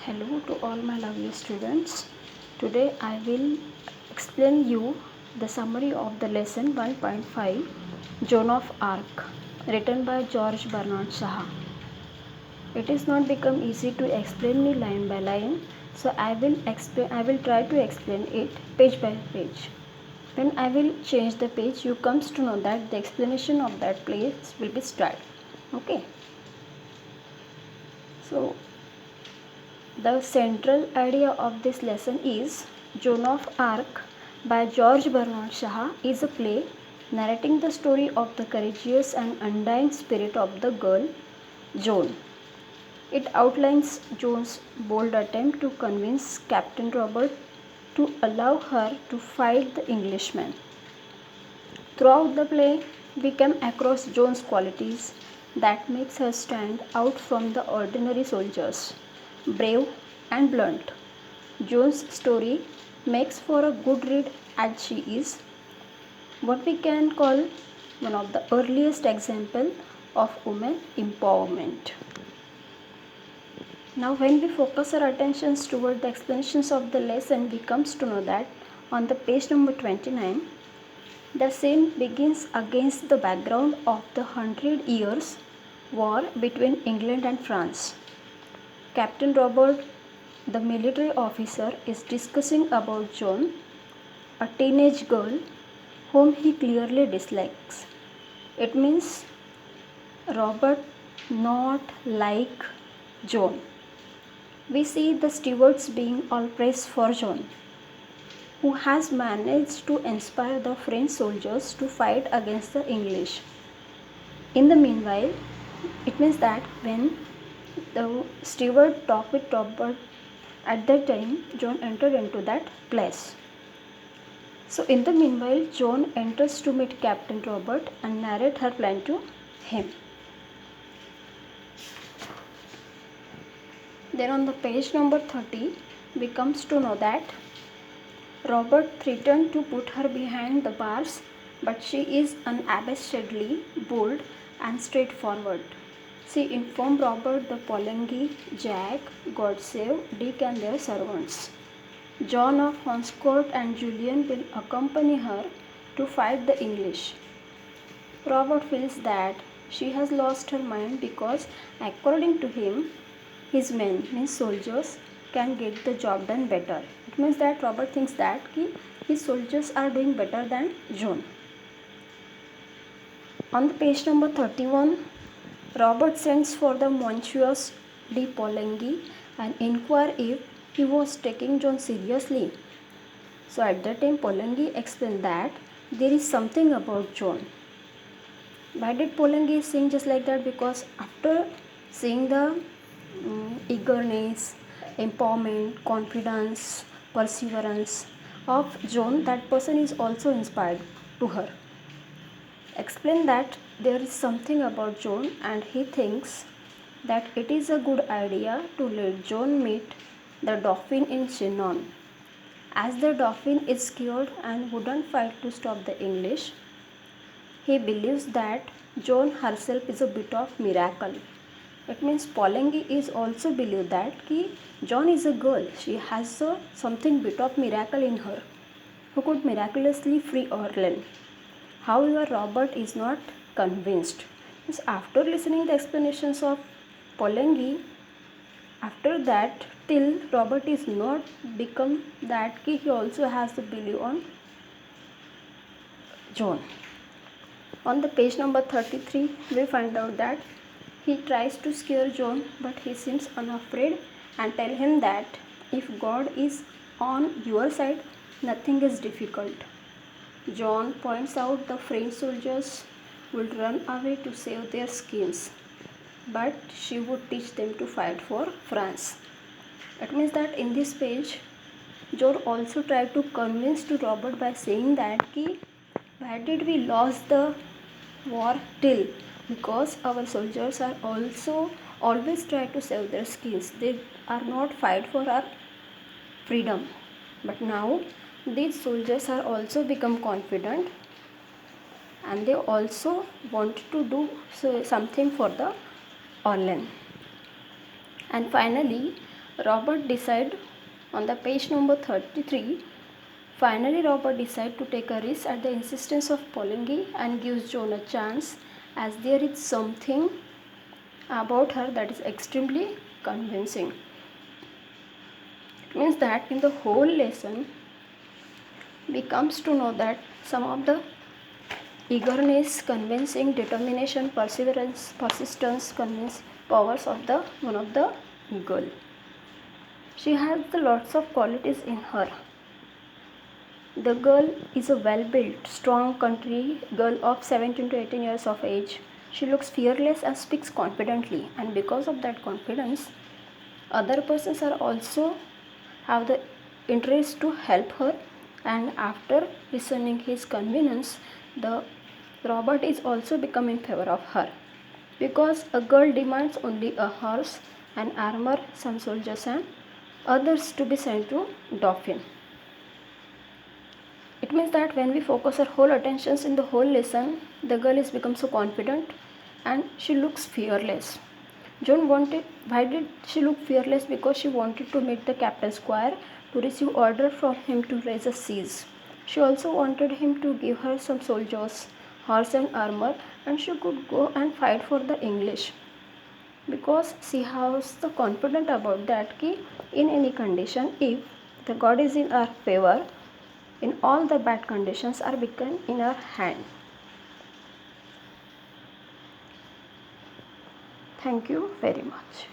Hello to all my lovely students. Today I will explain you the summary of the lesson 1.5 Joan of Arc, written by George Bernard Shaw. It is not become easy to explain me line by line, so I will try to explain it page by page. When I will change the page, you comes to know that the explanation of that place will be start. Okay. So the central idea of this lesson is Joan of Arc by George Bernard Shaw is a play narrating the story of the courageous and undying spirit of the girl Joan. It outlines Joan's bold attempt to convince Captain Robert to allow her to fight the Englishman. Throughout the play, we come across Joan's qualities that makes her stand out from the ordinary soldiers. Brave and blunt, Joan's story makes for a good read as she is what we can call one of the earliest example of women empowerment. Now when we focus our attentions toward the explanations of the lesson, we comes to know that on the page number 29, the scene begins against the background of the 100 Years' War between England and France. Captain Robert, the military officer, is discussing about Joan, a teenage girl whom he clearly dislikes. It means Robert not like Joan. We see the stewards being all praise for Joan, who has managed to inspire the French soldiers to fight against the English. In the meanwhile, it means that when the steward talked with Robert at that time, Joan entered into that place. So in the meanwhile, Joan enters to meet Captain Robert and narrate her plan to him. Then on the page number 30, we comes to know that Robert threatened to put her behind the bars, but she is unabashedly bold and straightforward. She informed Robert the Polanyi, Jack, Godsev, Dick and their servants. John of Honscourt and Julian will accompany her to fight the English. Robert feels that she has lost her mind because, according to him, his men, means soldiers, can get the job done better. It means that Robert thinks that his soldiers are doing better than Joan. On the page number 31, Robert sends for the Monsieur de Polanyi and inquire if he was taking Joan seriously. So at that time, Polanyi explained that there is something about Joan. Why did Polanyi sing just like that? Because after seeing the eagerness, empowerment, confidence, perseverance of Joan, that person is also inspired to her. Explain that there is something about Joan and he thinks that it is a good idea to let Joan meet the Dauphin in Chinon. As the Dauphin is scared and wouldn't fight to stop the English, he believes that Joan herself is a bit of miracle. It means Polanyi is also believe that Joan is a girl. She has something bit of miracle in her, who could miraculously free Orleans. However, Robert is not convinced. Means after listening the explanations of Polanyi, after that till Robert is not become that he also has the belief on Joan. On the page number 33, we find out that he tries to scare Joan, but he seems unafraid and tell him that if God is on your side, nothing is difficult. John points out the French soldiers would run away to save their skins, but she would teach them to fight for France. It means that in this page, Joan also tried to convince to Robert by saying that why did we lost the war till? Because our soldiers are also always try to save their skins. They are not fight for our freedom. But now these soldiers are also become confident and they also want to do something for the Orleans. And finally, Robert decide on the page number 33. Finally, Robert decides to take a risk at the insistence of Polanyi and gives Joan a chance, as there is something about her that is extremely convincing. It means that in the whole lesson, we comes to know that some of the eagerness, convincing, determination, perseverance, persistence, convince powers of the one of the girl. She has the lots of qualities in her. The girl is a well-built, strong country girl of 17 to 18 years of age. She looks fearless and speaks confidently, and because of that confidence, other persons are also have the interest to help her. And after listening his convenience, the Robert is also become in favor of her, because a girl demands only a horse and armor, some soldiers and others to be sent to Dauphin. It means that when we focus our whole attentions in the whole lesson, the girl is become so confident and she looks fearless. Joan wanted, why did she look fearless? Because she wanted to meet the captain squire to receive order from him to raise a siege. She also wanted him to give her some soldiers, horse and armor, and she could go and fight for the English. Because she has the confident about that ki in any condition, if the God is in our favor, in all the bad conditions are become in our hand. Thank you very much.